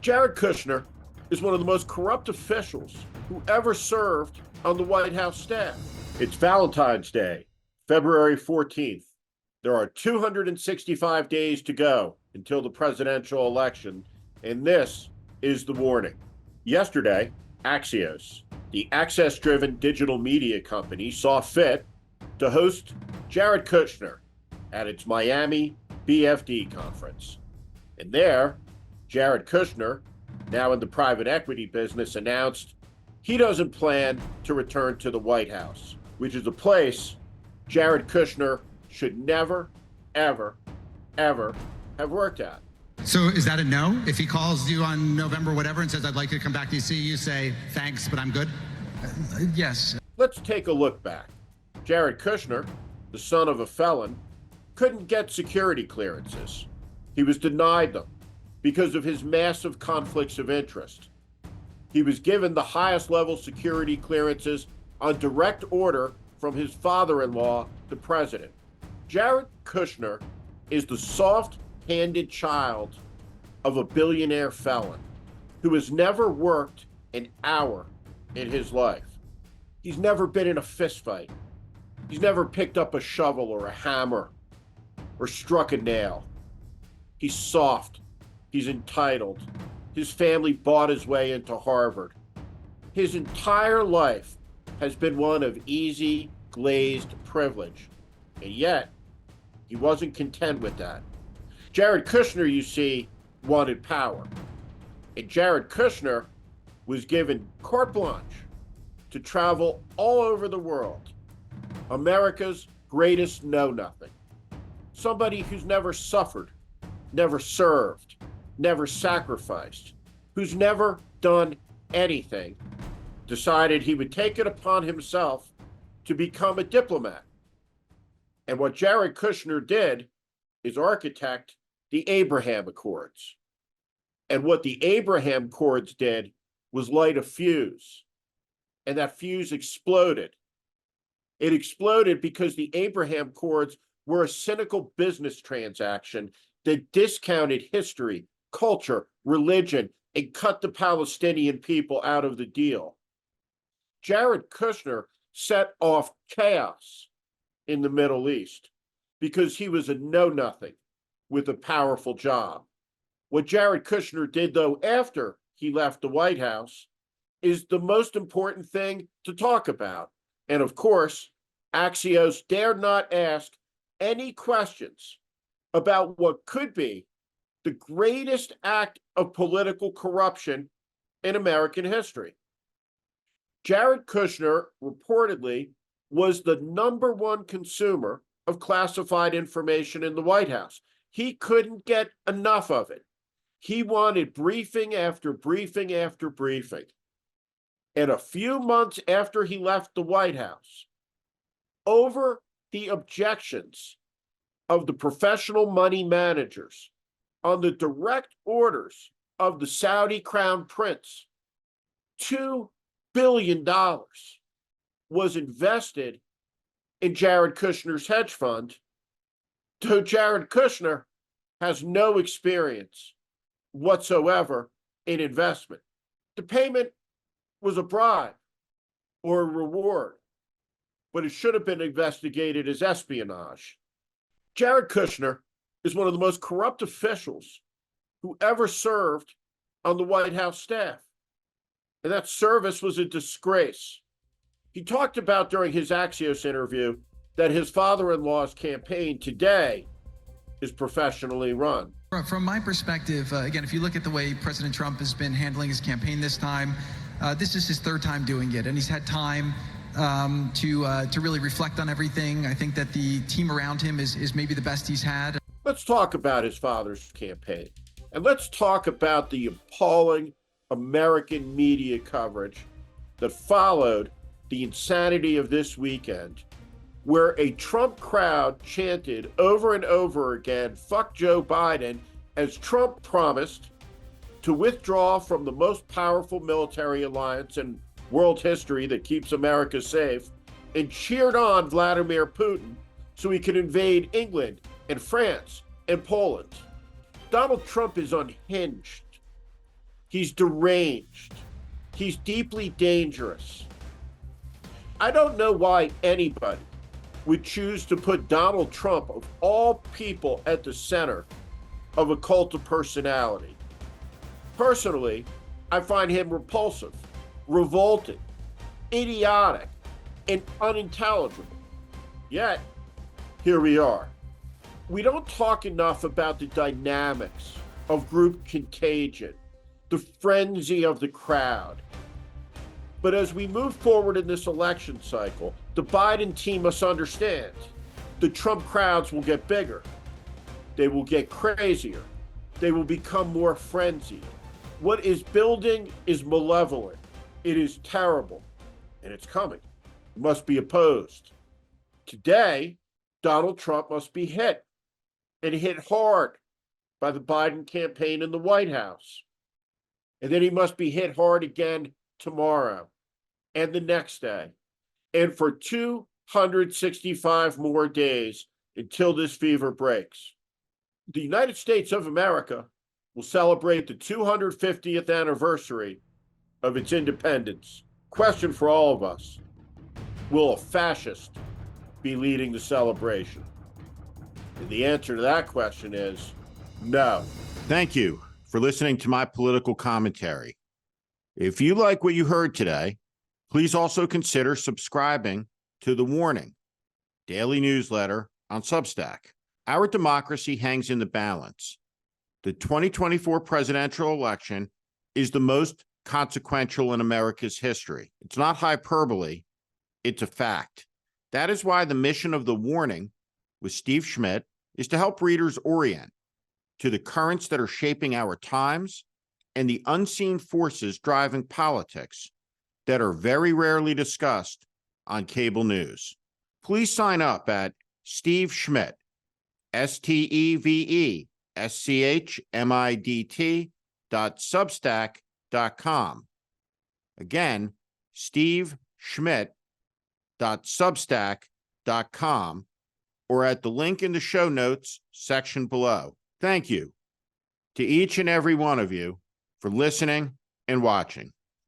Jared Kushner is one of the most corrupt officials who ever served on the White House staff. It's Valentine's Day, February 14th. There are 265 days to go until the presidential election, and this is the warning. Yesterday, Axios, the access-driven digital media company, saw fit to host Jared Kushner at its Miami BFD conference. And there, Jared Kushner, now in the private equity business, announced he doesn't plan to return to the White House, which is a place Jared Kushner should never, ever, ever have worked at. So is that a no? If he calls you on November whatever and says, I'd like to come back to see you, say, thanks, but I'm good? Yes. Let's take a look back. Jared Kushner, the son of a felon, couldn't get security clearances. He was denied them because of his massive conflicts of interest. He was given the highest level security clearances on direct order from his father-in-law, the president. Jared Kushner is the soft-handed child of a billionaire felon who has never worked an hour in his life. He's never been in a fistfight. He's never picked up a shovel or a hammer or struck a nail. He's soft. He's entitled. His family bought his way into Harvard. His entire life has been one of easy, glazed privilege. And yet, he wasn't content with that. Jared Kushner, you see, wanted power. And Jared Kushner was given carte blanche to travel all over the world. America's greatest know-nothing. Somebody who's never suffered, never served, never sacrificed, who's never done anything, decided he would take it upon himself to become a diplomat. And what Jared Kushner did is architect the Abraham Accords. And what the Abraham Accords did was light a fuse. And that fuse exploded. It exploded because the Abraham Accords were a cynical business transaction that discounted history, culture, religion, and cut the Palestinian people out of the deal. Jared Kushner set off chaos in the Middle East because he was a know-nothing with a powerful job. What Jared Kushner did, though, after he left the White House is the most important thing to talk about. And of course, Axios dared not ask any questions about what could be the greatest act of political corruption in American history. Jared Kushner reportedly was the #1 consumer of classified information in the White House. He couldn't get enough of it. He wanted briefing after briefing after briefing. And a few months after he left the White House, over the objections of the professional money managers on the direct orders of the Saudi Crown Prince, $2 billion was invested in Jared Kushner's hedge fund, though Jared Kushner has no experience whatsoever in investment. The payment was a bribe or a reward, but it should have been investigated as espionage. Jared Kushner is one of the most corrupt officials who ever served on the White House staff. And that service was a disgrace. He talked about during his Axios interview that his father-in-law's campaign today is professionally run. From my perspective, again, if you look at the way President Trump has been handling his campaign this time, this is his third time doing it, and he's had time to really reflect on everything. I think that the team around him is maybe the best he's had. Let's talk about his father's campaign, and let's talk about the appalling American media coverage that followed the insanity of this weekend, where a Trump crowd chanted over and over again, "Fuck Joe Biden," as Trump promised to withdraw from the most powerful military alliance in world history that keeps America safe, and cheered on Vladimir Putin so he could invade England and France and Poland. Donald Trump is unhinged. He's deranged. He's deeply dangerous. I don't know why anybody would choose to put Donald Trump, of all people, at the center of a cult of personality. Personally, I find him repulsive, revolting, idiotic, and unintelligible. Yet, here we are. We don't talk enough about the dynamics of group contagion, the frenzy of the crowd. But as we move forward in this election cycle, the Biden team must understand the Trump crowds will get bigger. They will get crazier. They will become more frenzied. What is building is malevolent. It is terrible, and it's coming. It must be opposed. Today, Donald Trump must be hit, and hit hard, by the Biden campaign in the White House. And then he must be hit hard again tomorrow and the next day, and for 265 more days until this fever breaks. The United States of America will celebrate the 250th anniversary of its independence. Question for all of us: will a fascist be leading the celebration? And the answer to that question is no. Thank you for listening to my political commentary. If you like what you heard today, please also consider subscribing to The Warning daily newsletter on Substack. Our democracy hangs in the balance. The 2024 presidential election is the most consequential in America's history. It's not hyperbole, it's a fact. That is why the mission of The Warning with Steve Schmidt is to help readers orient to the currents that are shaping our times and the unseen forces driving politics that are very rarely discussed on cable news. Please sign up at Steve Schmidt, SteveSchmidt.substack.com. Again, SteveSchmidt.substack.com, or at the link in the show notes section below. Thank you to each and every one of you for listening and watching.